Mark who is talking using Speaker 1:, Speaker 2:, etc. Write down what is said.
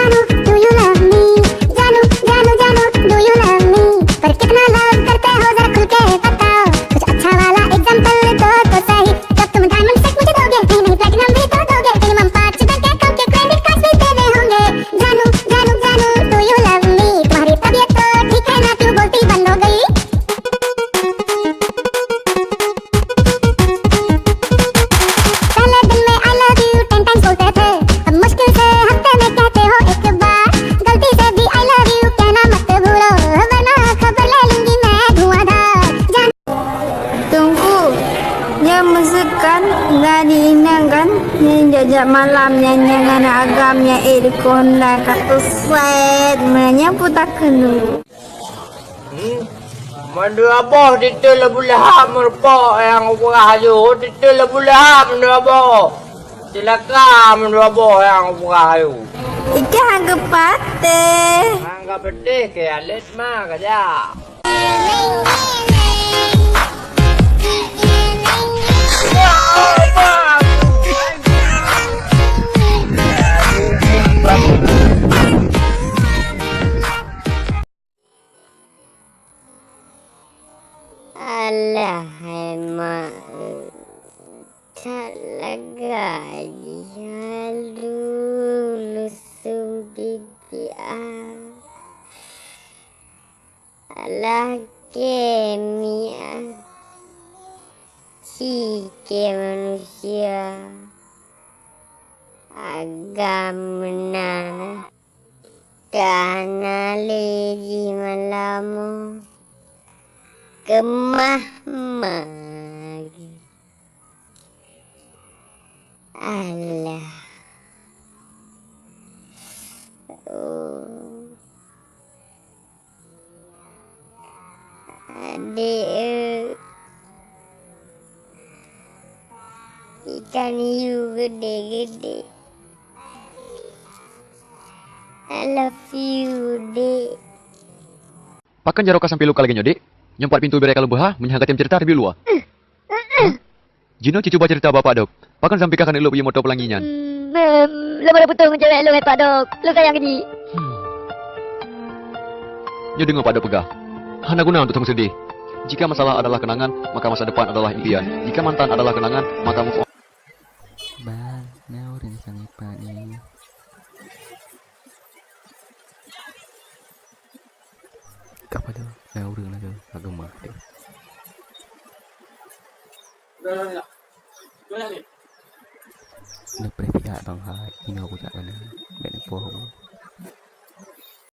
Speaker 1: जानू do you love me जानू जानू जानू do you love me पर कितना लव करते हो जरा खुल के बताओ कुछ अच्छा वाला एग्जांपल दो तो सही जब तुम डायमंड सेट मुझे दोगे नहीं नहीं प्लैटिनम भी तो दोगे मिनिमम 5 बैंक अकाउंट के क्रेडिट कार्ड भी दे रहे होंगे जानू जानू जानू do you love me तुम्हारी तबीयत तो ठीक है ना क्यों बोलती बंद हो गई पहले दिन में I love you 10 times बोलते थे अब मुश्किल से हफ्ते में कहते हो एक बार गलती से भी I love you कहना मत भूलो वरना खबर ले लूंगी मैं धुआंधार
Speaker 2: Tunggu, dia mesekan nggak diinangkan yang jajak malamnya dengan agamnya di konda kata set menyapu tak kenu.
Speaker 3: Mandu abah itu lebulah merpok yang berahayu. Itu lebulah mandu abah. Silakan mandu abah yang berahayu.
Speaker 2: Ika harga pate.
Speaker 3: Angga pedih ke alit mah kaja.
Speaker 2: Alah, emang talaga lalu bibi alah kemia ke manusia agamna karena leji malamu kemah magi alah adik ikan hiu gede-gede I love you dek.
Speaker 4: Pakan jaroka sampai luka lagi nyodi. Nyempat pintu berai kalau behah menyangat tim cerita lebih luar. Jino cuba cerita bapak dok. Pakan sampai kakak lu punya motor pelanginyan.
Speaker 5: Lu boleh putung cewek lu pak dok. Lu sayang ni.
Speaker 4: Nyodi dengar pada pegah. Hana guna untuk temu sedih. Jika masalah adalah kenangan, maka masa depan adalah impian. Jika mantan adalah kenangan, maka move on.
Speaker 6: Ba, nào rin sang ipa ni. Kapag nào rin na agama. Nagpre pihak bang ha, inaw ko sa kana. Benek po ako.